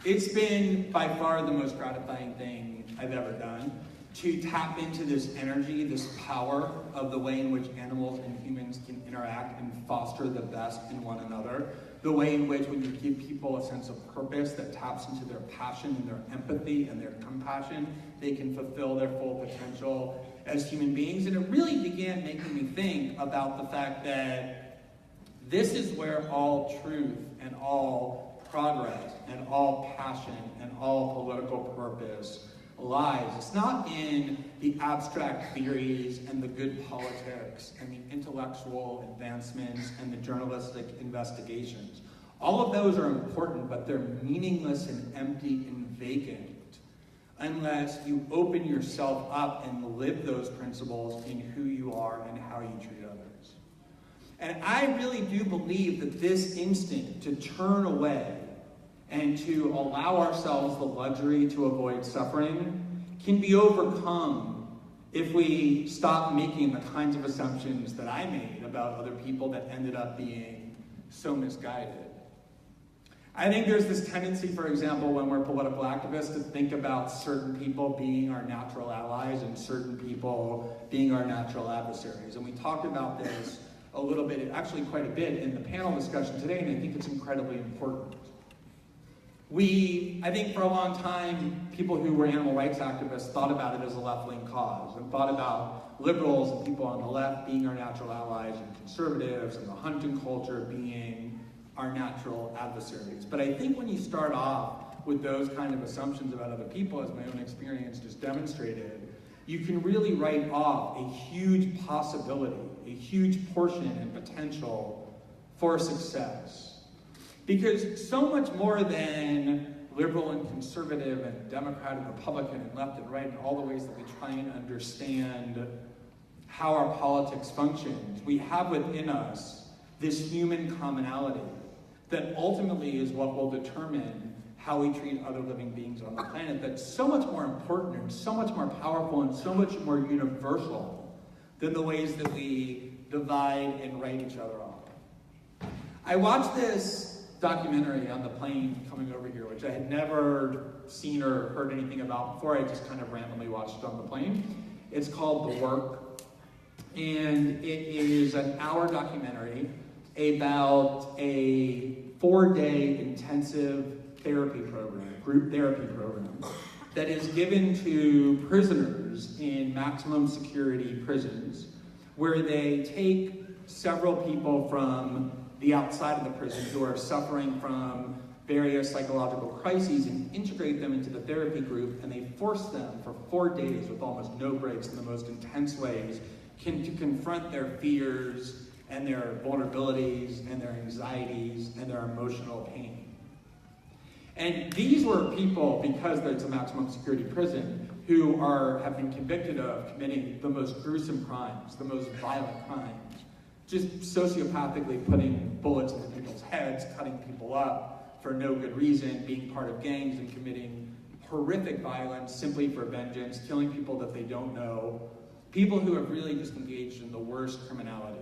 it's been by far the most gratifying thing I've ever done to tap into this energy, this power of the way in which animals and humans can interact and foster the best in one another. The way in which when you give people a sense of purpose that taps into their passion and their empathy and their compassion, they can fulfill their full potential as human beings. And it really began making me think about the fact that this is where all truth and all progress and all passion and all political purpose lies. It's not in the abstract theories and the good politics and the intellectual advancements and the journalistic investigations. All of those are important, but they're meaningless and empty and vacant unless you open yourself up and live those principles in who you are and how you treat others. And I really do believe that this instinct to turn away and to allow ourselves the luxury to avoid suffering can be overcome if we stop making the kinds of assumptions that I made about other people that ended up being so misguided. I think there's this tendency, for example, when we're political activists, to think about certain people being our natural allies and certain people being our natural adversaries. And we talked about this a little bit, actually quite a bit, in the panel discussion today, and I think it's incredibly important. I think for a long time, people who were animal rights activists thought about it as a left-wing cause and thought about liberals and people on the left being our natural allies and conservatives and the hunting culture being our natural adversaries. But I think when you start off with those kind of assumptions about other people, as my own experience just demonstrated, you can really write off a huge possibility, a huge portion and potential for success. Because so much more than liberal and conservative and Democrat and Republican and left and right and all the ways that we try and understand how our politics functions, we have within us this human commonality that ultimately is what will determine how we treat other living beings on the planet, that's so much more important and so much more powerful and so much more universal than the ways that we divide and write each other off. I watched this documentary on the plane coming over here, which I had never seen or heard anything about before. I just kind of randomly watched it on the plane. It's called The Work, and it is an hour documentary about a 4-day intensive therapy program, group therapy program, that is given to prisoners in maximum security prisons, where they take several people from the outside of the prison who are suffering from various psychological crises and integrate them into the therapy group, and they force them for 4 days with almost no breaks in the most intense ways to confront their fears and their vulnerabilities and their anxieties and their emotional pain. And these were people, because it's a maximum security prison, who have been convicted of committing the most gruesome crimes, the most violent crimes, just sociopathically putting bullets into people's heads, cutting people up for no good reason, being part of gangs and committing horrific violence simply for vengeance, killing people that they don't know, people who have really just engaged in the worst criminality.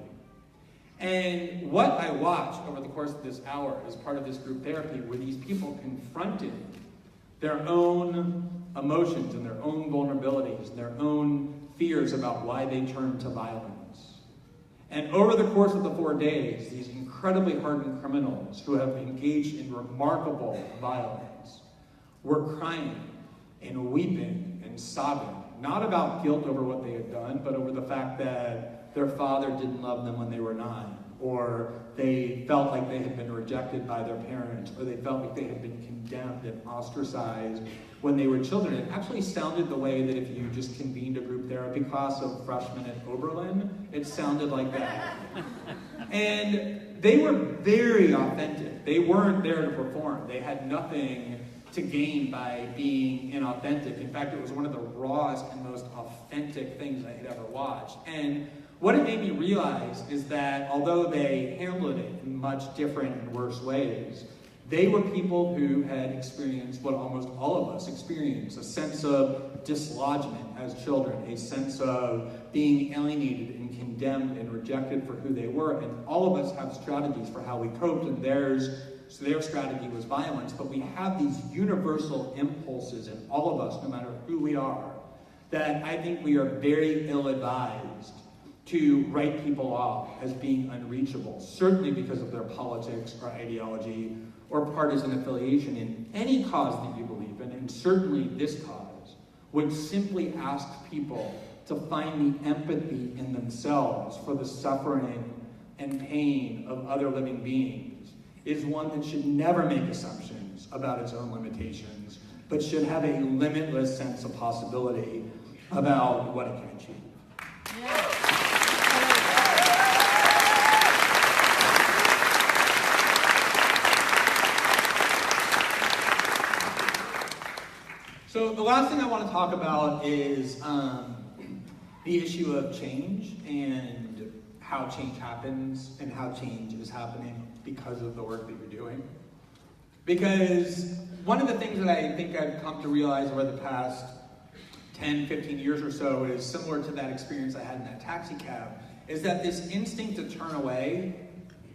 And what I watched over the course of this hour as part of this group therapy were these people confronted their own emotions and their own vulnerabilities and their own fears about why they turned to violence. And over the course of the 4 days, these incredibly hardened criminals who have engaged in remarkable violence were crying and weeping and sobbing, not about guilt over what they had done, but over the fact that their father didn't love them when they were 9, or they felt like they had been rejected by their parents, or they felt like they had been condemned and ostracized when they were children. It actually sounded the way that if you just convened a group therapy class of freshmen at Oberlin, it sounded like that. And they were very authentic. They weren't there to perform. They had nothing to gain by being inauthentic. In fact, it was one of the rawest and most authentic things I had ever watched. And what it made me realize is that although they handled it in much different and worse ways, they were people who had experienced what almost all of us experience, a sense of dislodgement as children, a sense of being alienated and condemned and rejected for who they were. And all of us have strategies for how we coped, and their strategy was violence. But we have these universal impulses in all of us, no matter who we are, that I think we are very ill-advised to write people off as being unreachable, certainly because of their politics or ideology or partisan affiliation in any cause that you believe in, and certainly this cause, would simply ask people to find the empathy in themselves for the suffering and pain of other living beings, is one that should never make assumptions about its own limitations, but should have a limitless sense of possibility about what it can achieve. Yeah. So the last thing I want to talk about is the issue of change and how change happens and how change is happening because of the work that you're doing. Because one of the things that I think I've come to realize over the past 10, 15 years or so is similar to that experience I had in that taxi cab, is that this instinct to turn away,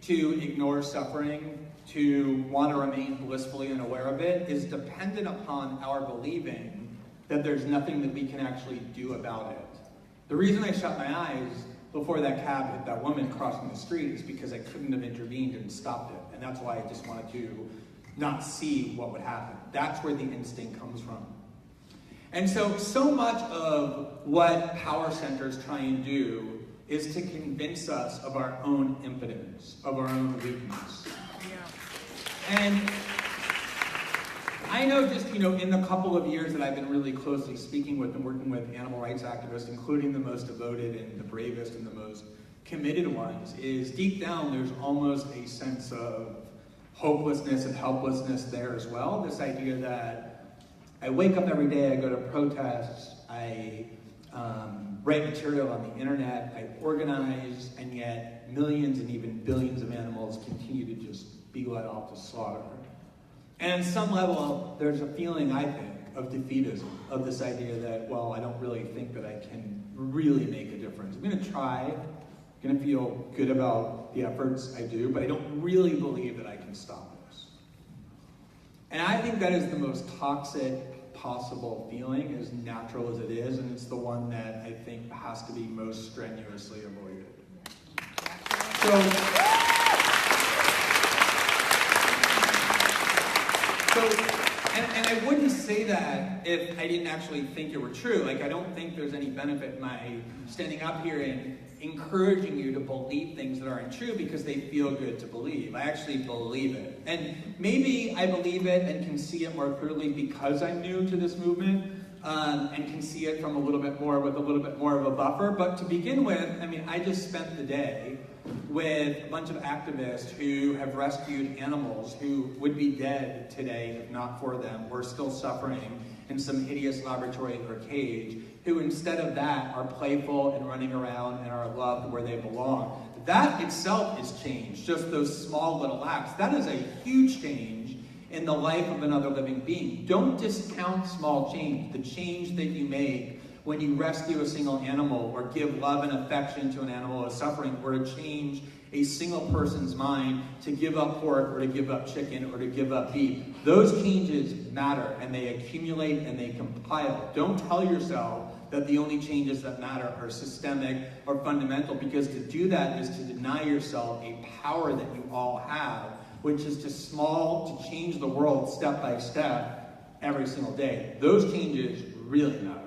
to ignore suffering, to want to remain blissfully unaware of it, is dependent upon our believing that there's nothing that we can actually do about it. The reason I shut my eyes before that cab hit that woman crossing the street is because I couldn't have intervened and stopped it. And that's why I just wanted to not see what would happen. That's where the instinct comes from. And so much of what power centers try and do is to convince us of our own impotence, of our own weakness. And I know just, in the couple of years that I've been really closely speaking with and working with animal rights activists, including the most devoted and the bravest and the most committed ones, is deep down there's almost a sense of hopelessness and helplessness there as well. This idea that I wake up every day, I go to protests, I write material on the internet, I organize, and yet millions and even billions of animals continue to just be let off to slaughter. And on some level, there's a feeling, I think, of defeatism, of this idea that, well, I don't really think that I can really make a difference. I'm going to try, I'm going to feel good about the efforts I do, but I don't really believe that I can stop this. And I think that is the most toxic possible feeling, as natural as it is, and it's the one that I think has to be most strenuously avoided. And I wouldn't say that if I didn't actually think it were true. Like, I don't think there's any benefit in my standing up here and encouraging you to believe things that aren't true because they feel good to believe. I actually believe it. And maybe I believe it and can see it more clearly because I'm new to this movement, and can see it from with a little bit more of a buffer. But to begin with, I just spent the day with a bunch of activists who have rescued animals who would be dead today if not for them, or still suffering in some hideous laboratory or cage, who instead of that are playful and running around and are loved where they belong. That itself is change, just those small little acts. That is a huge change in the life of another living being. Don't discount small change, the change that you make when you rescue a single animal or give love and affection to an animal who is suffering, or to change a single person's mind to give up pork or to give up chicken or to give up beef. Those changes matter, and they accumulate and they compile. Don't tell yourself that the only changes that matter are systemic or fundamental, because to do that is to deny yourself a power that you all have, which is to change the world step by step every single day. Those changes really matter.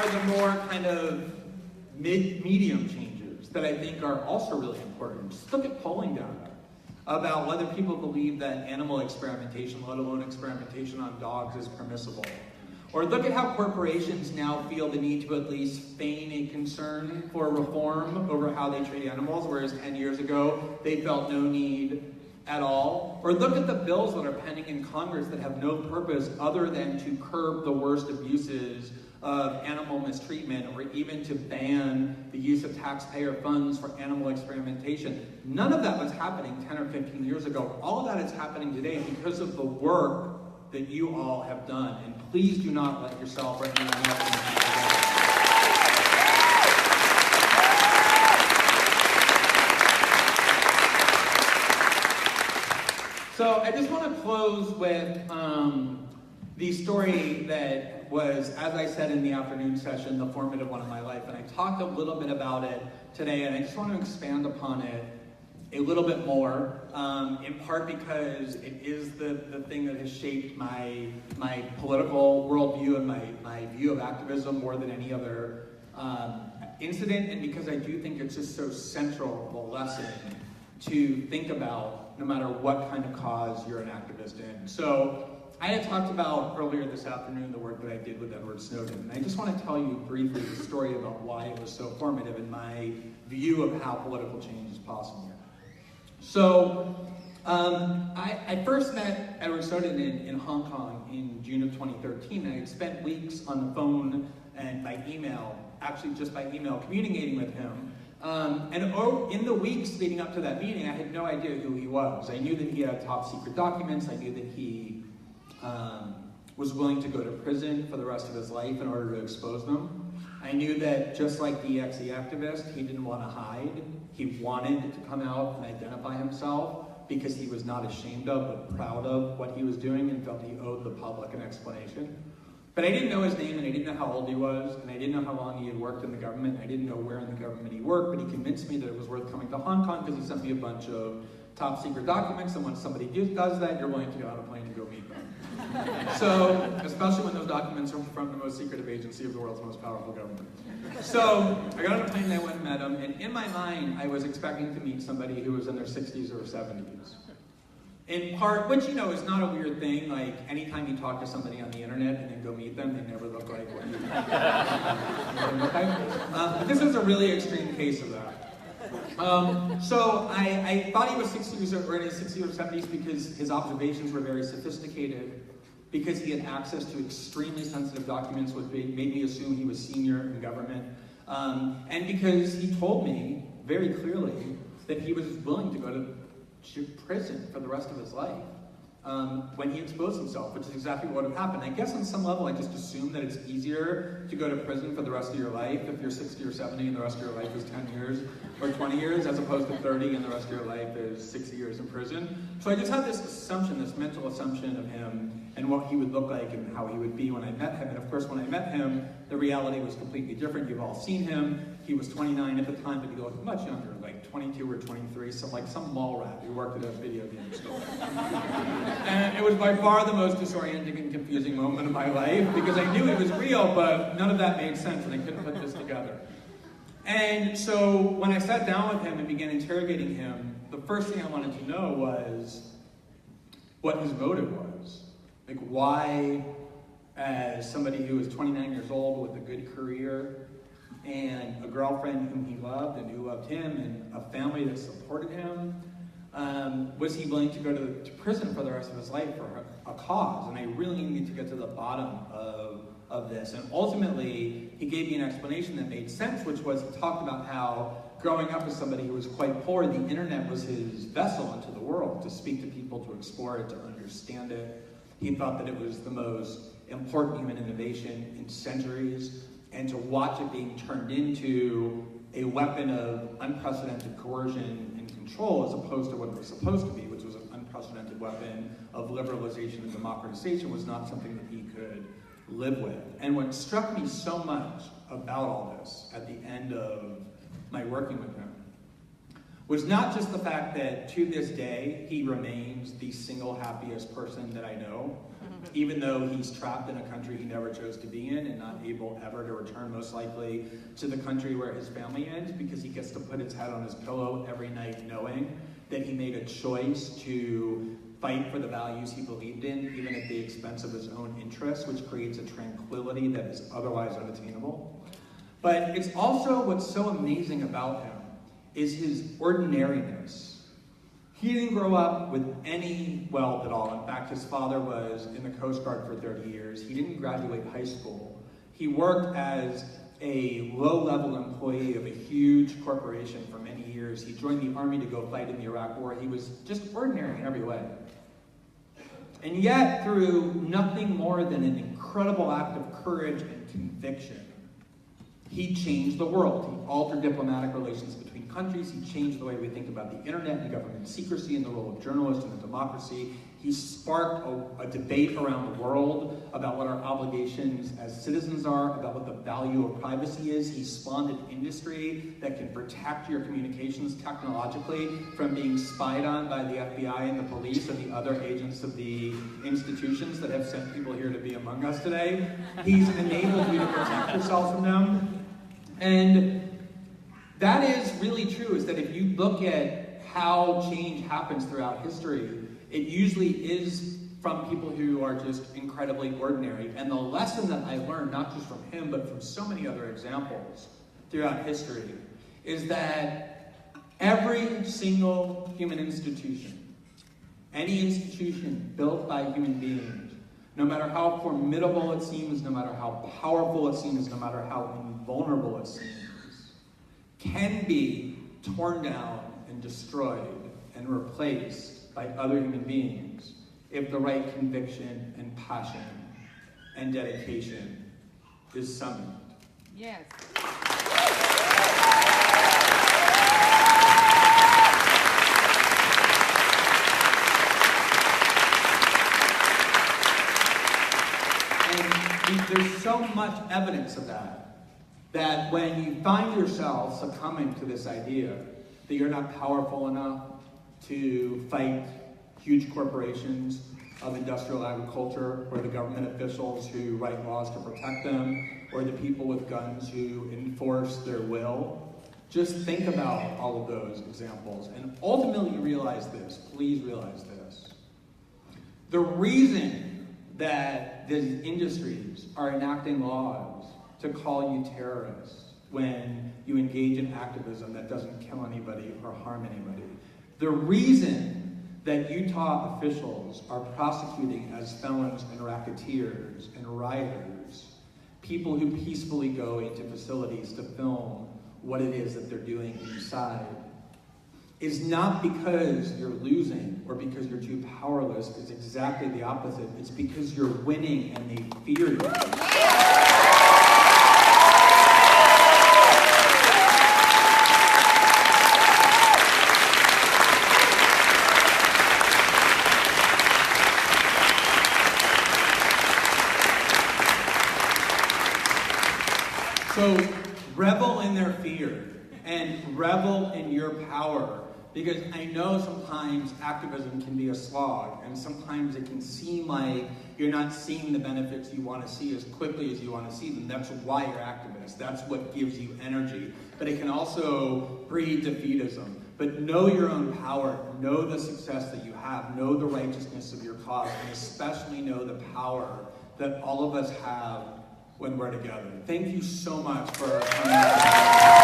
The more kind of medium changes that I think are also really important. Just look at polling data about whether people believe that animal experimentation, let alone experimentation on dogs, is permissible. Or look at how corporations now feel the need to at least feign a concern for reform over how they treat animals, whereas 10 years ago they felt no need at all. Or look at the bills that are pending in Congress that have no purpose other than to curb the worst abuses of animal mistreatment, or even to ban the use of taxpayer funds for animal experimentation. None of that was happening 10 or 15 years ago. All of that is happening today because of the work that you all have done. And please do not let yourself or anyone else. So I just want to close with the story that was, as I said in the afternoon session, the formative one of my life. And I talked a little bit about it today, and I just want to expand upon it a little bit more, in part because it is the thing that has shaped my political worldview and my view of activism more than any other incident, and because I do think it's just so central of a lesson to think about no matter what kind of cause you're an activist in. So I had talked about earlier this afternoon the work that I did with Edward Snowden, and I just want to tell you briefly the story about why it was so formative in my view of how political change is possible. So, I first met Edward Snowden in Hong Kong in June of 2013. I had spent weeks on the phone and by email, actually just by email, communicating with him. In the weeks leading up to that meeting, I had no idea who he was. I knew that he had top secret documents. I knew that he was willing to go to prison for the rest of his life in order to expose them. I knew that just like the EXE activist, he didn't want to hide. He wanted to come out and identify himself because he was not ashamed of but proud of what he was doing and felt he owed the public an explanation. But I didn't know his name, and I didn't know how old he was, and I didn't know how long he had worked in the government. I didn't know where in the government he worked, but he convinced me that it was worth coming to Hong Kong because he sent me a bunch of top secret documents, and when somebody does that, you're willing to get on a plane to go meet them. So, especially when those documents are from the most secretive agency of the world's most powerful government. So, I got on a plane and I went and met him, and in my mind, I was expecting to meet somebody who was in their 60s or 70s. In part, which, you know, is not a weird thing. Like, anytime you talk to somebody on the internet and then go meet them, they never look like what you look like. This is a really extreme case of that. So I thought he was 60s or in his 60s or 70s because his observations were very sophisticated, because he had access to extremely sensitive documents, which made me assume he was senior in government, and because he told me very clearly that he was willing to go to prison for the rest of his life when he exposed himself, which is exactly what would happen. I guess on some level I just assumed that it's easier to go to prison for the rest of your life if you're 60 or 70 and the rest of your life is 10 years or 20 years, as opposed to 30 and the rest of your life is 60 years in prison. So I just had this assumption, this mental assumption of him and what he would look like and how he would be when I met him. And of course, when I met him, the reality was completely different. You've all seen him. He was 29 at the time, but he looked much younger, like 22 or 23, so like some mall rat who worked at a video game store. And it was by far the most disorienting and confusing moment of my life, because I knew it was real, but none of that made sense, and I couldn't put this together. And so when I sat down with him and began interrogating him, the first thing I wanted to know was what his motive was. Like, why, as somebody who was 29 years old with a good career and a girlfriend whom he loved and who loved him and a family that supported him, was he willing to go to prison for the rest of his life for a cause? And I really needed to get to the bottom of this. And ultimately, he gave me an explanation that made sense, which was he talked about how growing up as somebody who was quite poor, the internet was his vessel into the world, to speak to people, to explore it, to understand it. He thought that it was the most important human innovation in centuries, and to watch it being turned into a weapon of unprecedented coercion and control as opposed to what it was supposed to be, which was an unprecedented weapon of liberalization and democratization, was not something that he could live with. And what struck me so much about all this at the end of my working with him was not just the fact that to this day he remains the single happiest person that I know, even though he's trapped in a country he never chose to be in and not able ever to return, most likely, to the country where his family is, because he gets to put his head on his pillow every night knowing that he made a choice to fight for the values he believed in, even at the expense of his own interests, which creates a tranquility that is otherwise unattainable. But it's also what's so amazing about him is his ordinariness. He didn't grow up with any wealth at all. In fact, his father was in the Coast Guard for 30 years. He didn't graduate high school. He worked as a low-level employee of a huge corporation for many years. He joined the army to go fight in the Iraq War. He was just ordinary in every way. And yet, through nothing more than an incredible act of courage and conviction, he changed the world. He altered diplomatic relations between countries. He changed the way we think about the internet and government secrecy and the role of journalists and democracy. He sparked a debate around the world about what our obligations as citizens are, about what the value of privacy is. He spawned an industry that can protect your communications technologically from being spied on by the FBI and the police and the other agents of the institutions that have sent people here to be among us today. He's enabled you to protect yourself from them. And that is really true, is that if you look at how change happens throughout history, it usually is from people who are just incredibly ordinary. And the lesson that I learned, not just from him, but from so many other examples throughout history, is that every single human institution, any institution built by human beings, no matter how formidable it seems, no matter how powerful it seems, no matter how invulnerable it seems, can be torn down and destroyed and replaced by other human beings if the right conviction and passion and dedication is summoned. Yes. There's so much evidence of that when you find yourself succumbing to this idea that you're not powerful enough to fight huge corporations of industrial agriculture, or the government officials who write laws to protect them, or the people with guns who enforce their will, just think about all of those examples and ultimately realize this. Please realize this. The reason that these industries are enacting laws to call you terrorists when you engage in activism that doesn't kill anybody or harm anybody. The reason that Utah officials are prosecuting as felons and racketeers and rioters people who peacefully go into facilities to film what it is that they're doing inside is not because you're losing or because you're too powerless. It's exactly the opposite. It's because you're winning and they fear you. So revel in their fear and revel in your power. Because I know sometimes activism can be a slog, and sometimes it can seem like you're not seeing the benefits you want to see as quickly as you want to see them. That's why you're activists. That's what gives you energy. But it can also breed defeatism. But know your own power. Know the success that you have. Know the righteousness of your cause. And especially know the power that all of us have when we're together. Thank you so much for coming out.